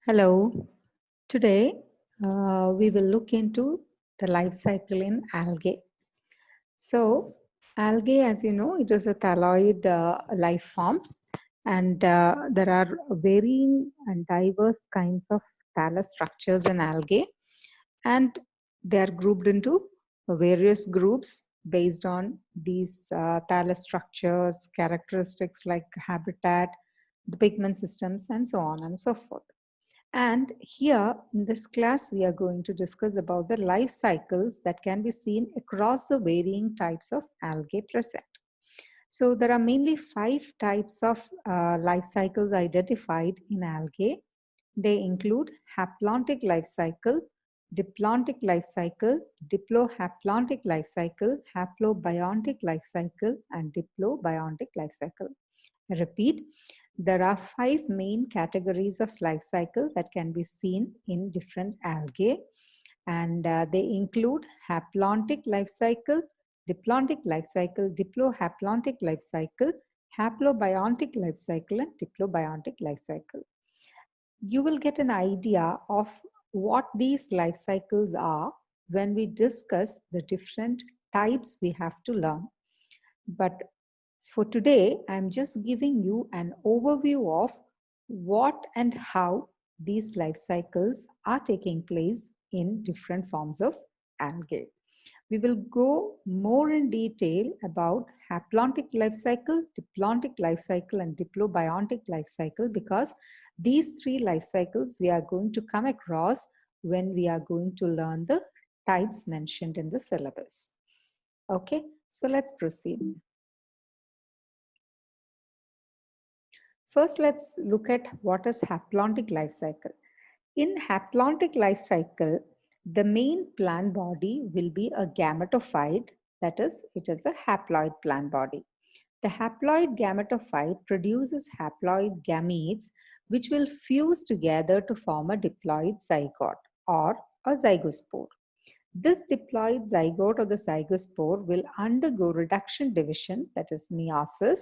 Hello. Today we will look into the life cycle in algae. So, algae, as you know, it is a thalloid life form, and there are varying and diverse kinds of thallus structures in algae, and they are grouped into various groups based on these thallus structures, characteristics like habitat, the pigment systems, and so on and so forth. And here in this class, we are going to discuss about the life cycles that can be seen across the varying types of algae present. So there are mainly 5 types of life cycles identified in algae. They include haplontic life cycle, diplontic life cycle, diplohaplontic life cycle, haplobiontic life cycle, and diplobiontic life cycle. I repeat, there are 5 main categories of life cycle that can be seen in different algae, and they include haplontic life cycle, diplontic life cycle, diplohaplontic life cycle, haplobiontic life cycle, and diplobiontic life cycle. You will get an idea of what these life cycles are when we discuss the different types we have to learn. But for today, I'm just giving you an overview of what and how these life cycles are taking place in different forms of algae. We will go more in detail about haplontic life cycle, diplontic life cycle, and diplobiontic life cycle because these 3 life cycles we are going to come across when we are going to learn the types mentioned in the syllabus. Okay, so let's proceed. First, let's look at what is haplontic life cycle. In haplontic life cycle, the main plant body will be a gametophyte, that is, it is a haploid plant body. The haploid gametophyte produces haploid gametes which will fuse together to form a diploid zygote or a zygospore. This diploid zygote or the zygospore will undergo reduction division, that is meiosis,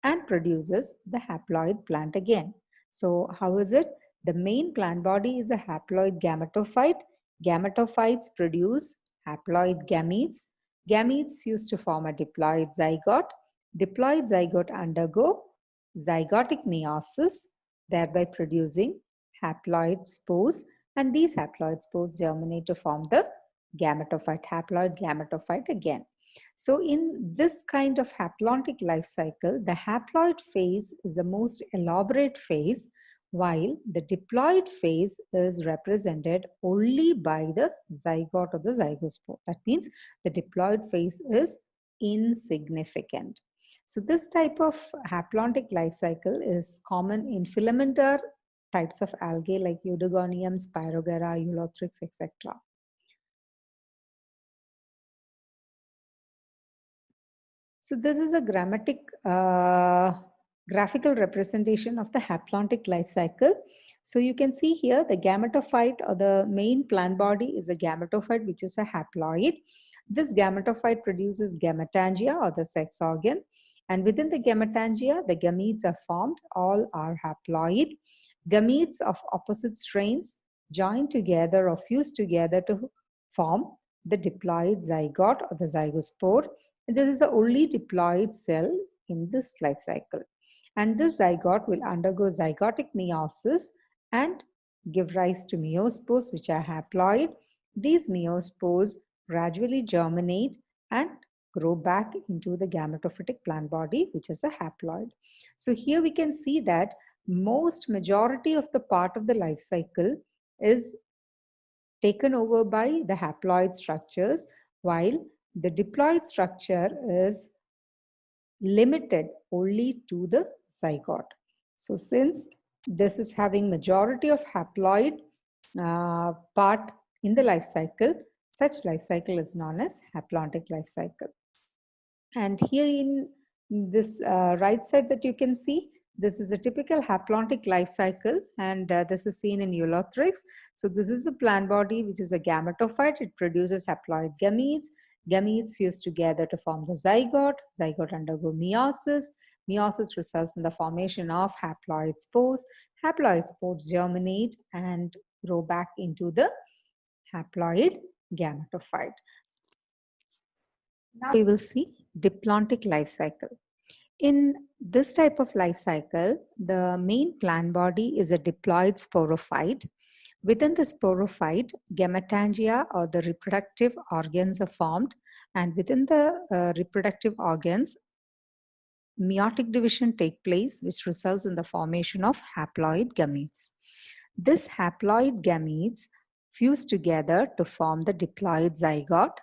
and produces the haploid plant again. So how is it? The main plant body is a haploid gametophyte. Gametophytes produce haploid gametes. Gametes fuse to form a diploid zygote. Diploid zygote undergo zygotic meiosis, thereby producing haploid spores, and these haploid spores germinate to form the gametophyte, haploid gametophyte again. So in this kind of haplontic life cycle, the haploid phase is the most elaborate phase, while the diploid phase is represented only by the zygote or the zygospore. That means the diploid phase is insignificant. So this type of haplontic life cycle is common in filamentar types of algae like Eudogonium, Spirogera, Eulothrix, etc. So this is a graphical representation of the haplontic life cycle. So you can see here the gametophyte or the main plant body is a gametophyte, which is a haploid. This gametophyte produces gametangia or the sex organ. And within the gametangia, the gametes are formed. All are haploid. Gametes of opposite strains join together or fuse together to form the diploid zygote or the zygospore. This is the only diploid cell in this life cycle. And this zygote will undergo zygotic meiosis and give rise to meiospores, which are haploid. These meiospores gradually germinate and grow back into the gametophytic plant body, which is a haploid. So here we can see that majority of the part of the life cycle is taken over by the haploid structures, while the diploid structure is limited only to the zygote. So since this is having majority of haploid part in the life cycle, such life cycle is known as haplontic life cycle. And here in this right side that you can see, this is a typical haplontic life cycle, and this is seen in Eulothrix. So this is the plant body, which is a gametophyte. It produces haploid gametes. Gametes fuse together to form the zygote. Zygote undergo meiosis. Meiosis results in the formation of haploid spores. Haploid spores germinate and grow back into the haploid gametophyte. Now we will see diplontic life cycle. In this type of life cycle, the main plant body is a diploid sporophyte. Within the sporophyte, gametangia or the reproductive organs are formed, and within the reproductive organs, meiotic division takes place, which results in the formation of haploid gametes. This haploid gametes fuse together to form the diploid zygote.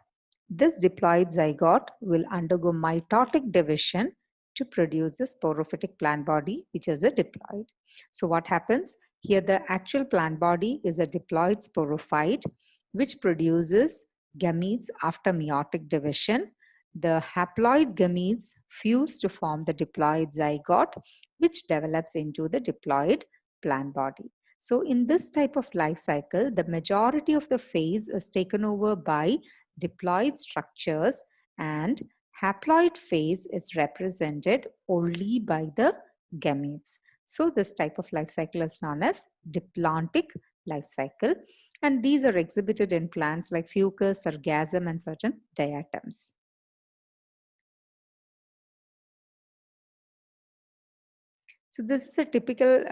This diploid zygote will undergo mitotic division to produce a sporophytic plant body, which is a diploid. So what happens? Here the actual plant body is a diploid sporophyte, which produces gametes after meiotic division. The haploid gametes fuse to form the diploid zygote, which develops into the diploid plant body. So in this type of life cycle, the majority of the phase is taken over by diploid structures, and haploid phase is represented only by the gametes. So this type of life cycle is known as diplontic life cycle, and these are exhibited in plants like fucus, sargassum, and certain diatoms. So this is a typical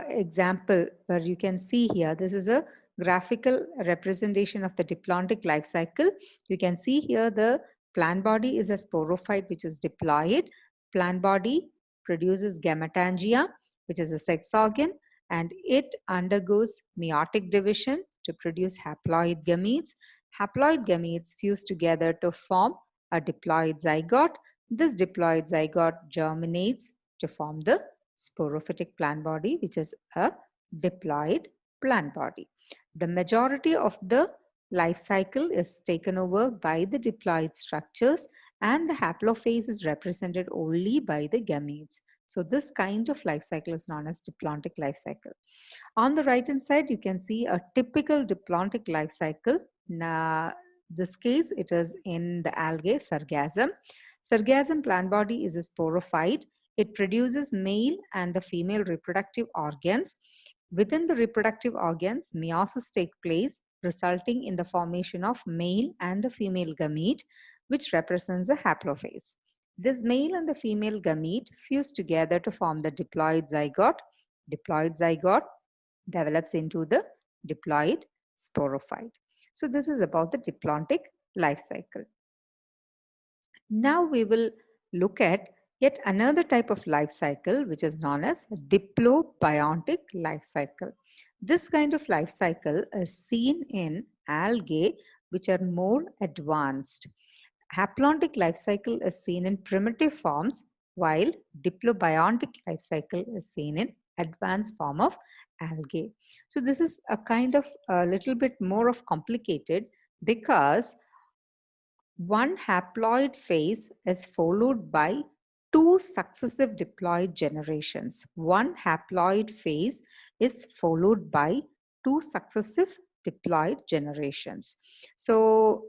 example where you can see here, this is a graphical representation of the diplontic life cycle. You can see here the plant body is a sporophyte which is diploid. Plant body produces gametangia, which is a sex organ, and it undergoes meiotic division to produce haploid gametes. Haploid gametes fuse together to form a diploid zygote. This diploid zygote germinates to form the sporophytic plant body, which is a diploid plant body. The majority of the life cycle is taken over by the diploid structures, and the haplophase is represented only by the gametes. So this kind of life cycle is known as diplontic life cycle. On the right hand side, you can see a typical diplontic life cycle. Now, this case, it is in the algae Sargassum. Sargassum plant body is a sporophyte. It produces male and the female reproductive organs. Within the reproductive organs, meiosis takes place, resulting in the formation of male and the female gamete, which represents a haplophase. This male and the female gamete fuse together to form the diploid zygote. Diploid zygote develops into the diploid sporophyte. So this is about the diplontic life cycle. Now we will look at yet another type of life cycle, which is known as diplobiontic life cycle. This kind of life cycle is seen in algae which are more advanced. Haplontic life cycle is seen in primitive forms, while diplobiontic life cycle is seen in advanced form of algae. So this is a kind of a little bit more of complicated, because one haploid phase is followed by two successive diploid generations. One haploid phase is followed by two successive diploid generations. So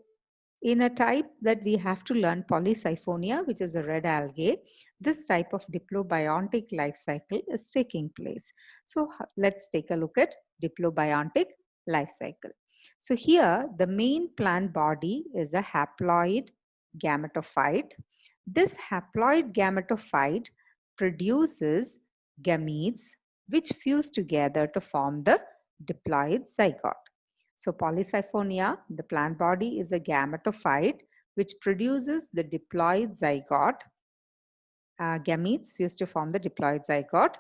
in a type that we have to learn, Polysiphonia, which is a red algae, this type of diplobiontic life cycle is taking place. So let's take a look at diplobiontic life cycle. So here the main plant body is a haploid gametophyte. This haploid gametophyte produces gametes which fuse together to form the diploid zygote. So Polysiphonia, the plant body is a gametophyte which produces the diploid zygote. Gametes fuse to form the diploid zygote.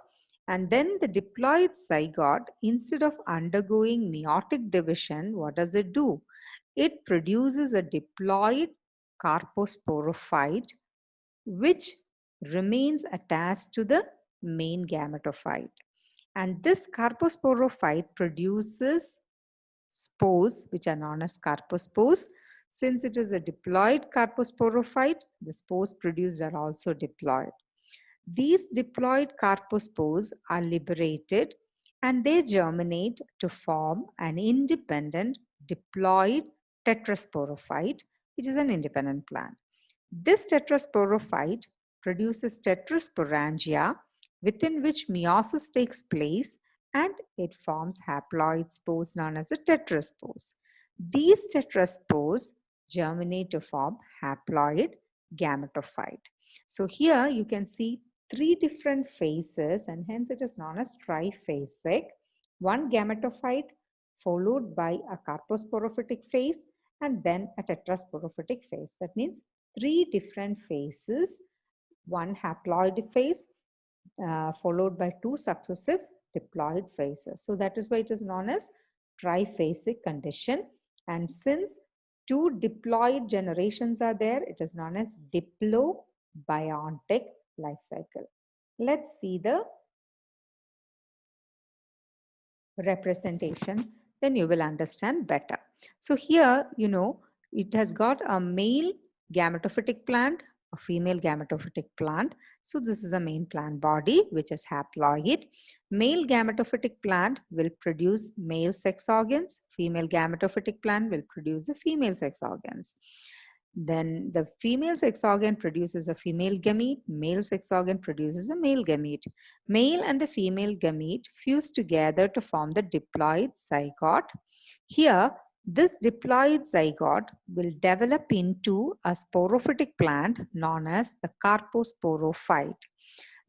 And then the diploid zygote, instead of undergoing meiotic division, what does it do? It produces a diploid carposporophyte which remains attached to the main gametophyte. And this carposporophyte produces spores, which are known as carpospores. Since it is a diploid carposporophyte, the spores produced are also diploid. These diploid carpospores are liberated and they germinate to form an independent diploid tetrasporophyte, which is an independent plant. This tetrasporophyte produces tetrasporangia, within which meiosis takes place, and it forms haploid spores known as the tetraspores. These tetraspores germinate to form haploid gametophyte. So here you can see three different phases, and hence it is known as triphasic. One gametophyte followed by a carposporophytic phase and then a tetrasporophytic phase. That means three different phases, one haploid phase followed by two successive diploid phases. So that is why it is known as triphasic condition. And since two diploid generations are there, it is known as diplobiontic life cycle. Let's see the representation, then you will understand better. So here, it has got a male gametophytic plant, a female gametophytic plant. So this is a main plant body, which is haploid. Male gametophytic plant will produce male sex organs. Female gametophytic plant will produce the female sex organs. Then the female sex organ produces a female gamete, male sex organ produces a male gamete. Male and the female gamete fuse together to form the diploid zygote. Here, this diploid zygote will develop into a sporophytic plant known as the carposporophyte.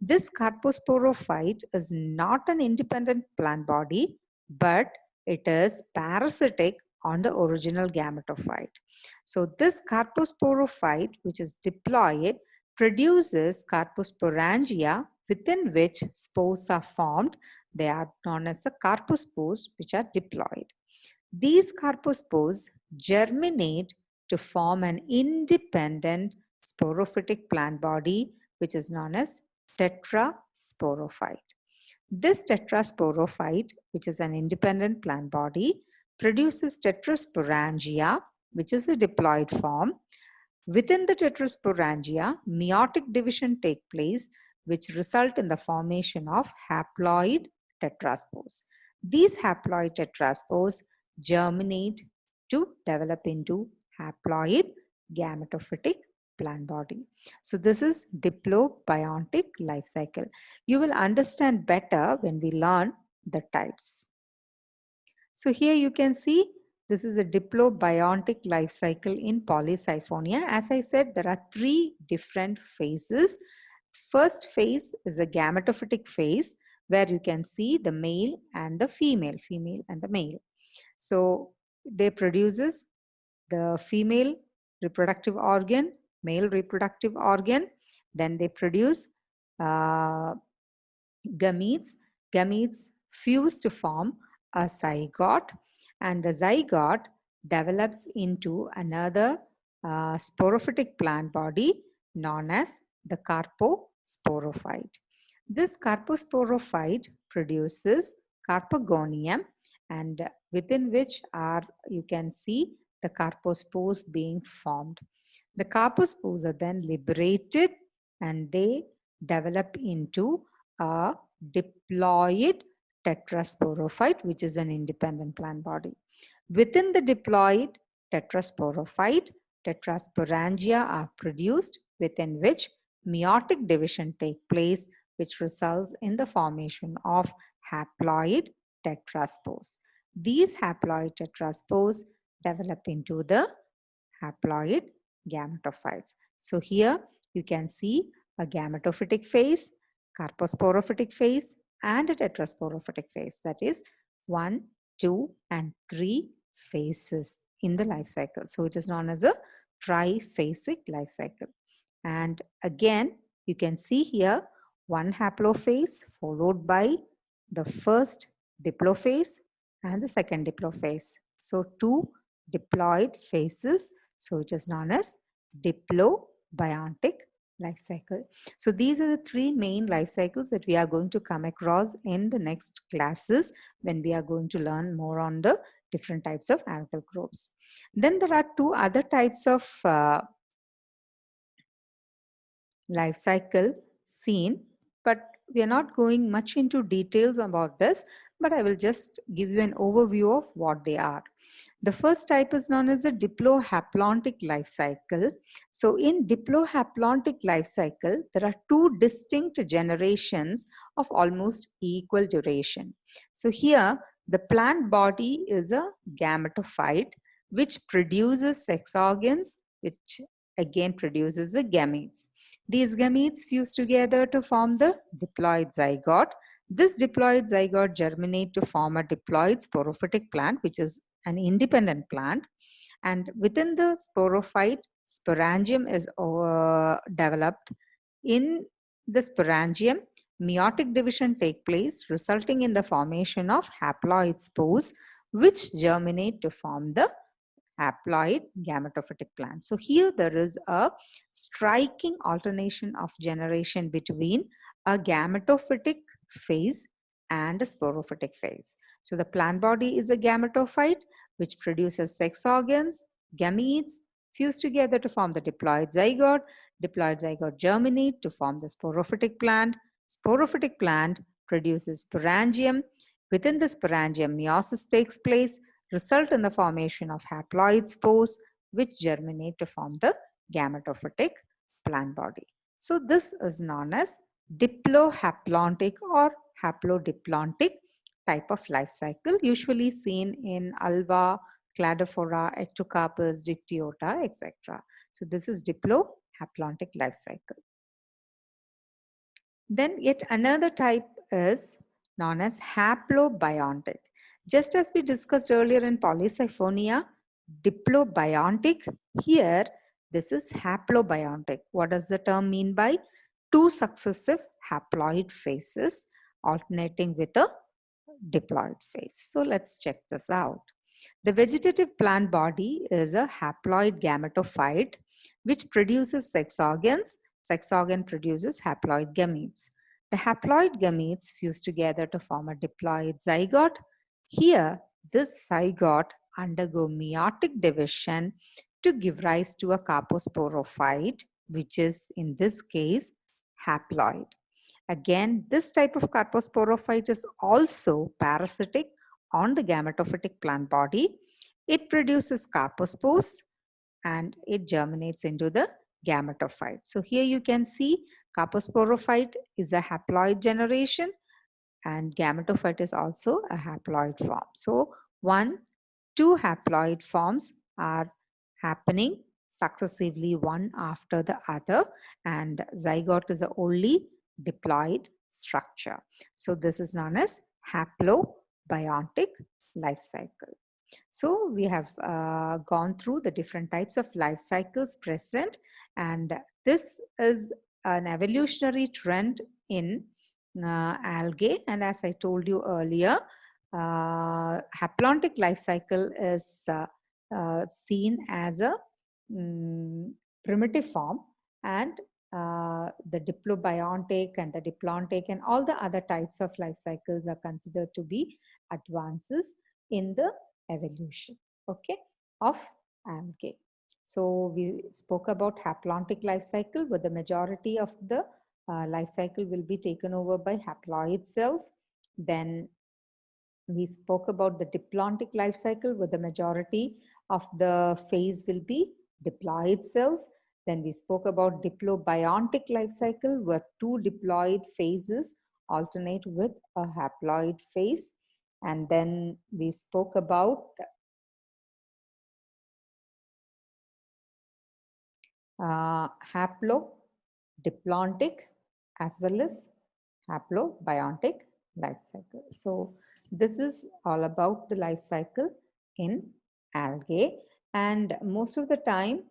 This carposporophyte is not an independent plant body, but it is parasitic on the original gametophyte. So this carposporophyte, which is diploid, produces carposporangia, within which spores are formed. They are known as the carpospores, which are diploid. These carpospores germinate to form an independent sporophytic plant body, which is known as tetrasporophyte. This tetrasporophyte, which is an independent plant body, produces tetrasporangia, which is a diploid form. Within the tetrasporangia, meiotic division takes place, which result in the formation of haploid tetraspores. These haploid tetraspores germinate to develop into haploid gametophytic plant body. So this is diplobiontic life cycle. You will understand better when we learn the types. So here you can see this is a diplobiontic life cycle in Polysiphonia. As I said, there are three different phases. First phase is a gametophytic phase where you can see the male and the female and the male. So they produces the female reproductive organ, male reproductive organ. Then they produce gametes. Gametes fuse to form a zygote, and the zygote develops into another sporophytic plant body known as the carposporophyte. This carposporophyte produces carpogonium, and within which are, you can see the carpospores being formed. The carpospores are then liberated and they develop into a diploid tetrasporophyte, which is an independent plant body. Within the diploid tetrasporophyte, tetrasporangia are produced, within which meiotic division takes place, which results in the formation of haploid tetraspores. These haploid tetraspores develop into the haploid gametophytes. So here you can see a gametophytic phase, carposporophytic phase, and a tetrasporophytic phase. That is 1, 2, and 3 phases in the life cycle. So it is known as a triphasic life cycle. And again, you can see here one haplophase followed by the first diplophase and the second diplophase. So two diploid phases. So it is known as diplobiontic life cycle. So these are the three main life cycles that we are going to come across in the next classes when we are going to learn more on the different types of algal groups. Then there are two other types of life cycle seen, but we are not going much into details about this, but I will just give you an overview of what they are. The first type is known as the diplohaplontic life cycle. So in diplohaplontic life cycle, there are two distinct generations of almost equal duration. So here, the plant body is a gametophyte, which produces sex organs, which again produces the gametes. These gametes fuse together to form the diploid zygote. This diploid zygote germinate to form a diploid sporophytic plant, which is an independent plant. And within the sporophyte, sporangium is developed. In the sporangium, meiotic division take place, resulting in the formation of haploid spores, which germinate to form the haploid gametophytic plant. So here there is a striking alternation of generation between a gametophytic phase and a sporophytic phase. So the plant body is a gametophyte which produces sex organs, gametes, fuse together to form the diploid zygote. Diploid zygote germinate to form the sporophytic plant. Sporophytic plant produces sporangium. Within the sporangium, meiosis takes place, result in the formation of haploid spores, which germinate to form the gametophytic plant body. So this is known as diplohaplontic or haplodiplontic type of life cycle, usually seen in Alba, Cladophora, Ectocarpus, Dictyota, etc. So this is diplohaplontic life cycle. Then yet another type is known as haplobiontic. Just as we discussed earlier in Polysiphonia, diplobiontic, here this is haplobiontic. What does the term mean by? Two successive haploid phases alternating with a diploid phase. So let's check this out. The vegetative plant body is a haploid gametophyte which produces sex organs. Sex organ produces haploid gametes. The haploid gametes fuse together to form a diploid zygote. Here, this zygote undergo meiotic division to give rise to a carposporophyte, which is in this case haploid. Again, this type of carposporophyte is also parasitic on the gametophytic plant body. It produces carpospores and it germinates into the gametophyte. So here you can see carposporophyte is a haploid generation and gametophyte is also a haploid form. So two haploid forms are happening successively one after the other, and zygote is the only diploid structure. So this is known as haplobiontic life cycle. So we have gone through the different types of life cycles present, and this is an evolutionary trend in algae. And as I told you earlier, haplontic life cycle is seen as a primitive form, and the diplobiontic and the diplontic and all the other types of life cycles are considered to be advances in the evolution, okay, of algae. So we spoke about haplontic life cycle, where the majority of the life cycle will be taken over by haploid cells. Then we spoke about the diplontic life cycle, where the majority of the phase will be diploid cells. Then we spoke about diplobiontic life cycle, where two diploid phases alternate with a haploid phase. And then we spoke about haplodiplontic as well as haplobiontic life cycle. So this is all about the life cycle in algae, and most of the time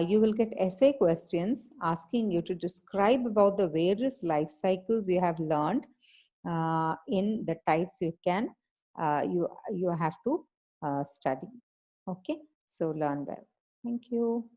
you will get essay questions asking you to describe about the various life cycles you have learned in the types you can you have to study. Okay, so learn well. Thank you.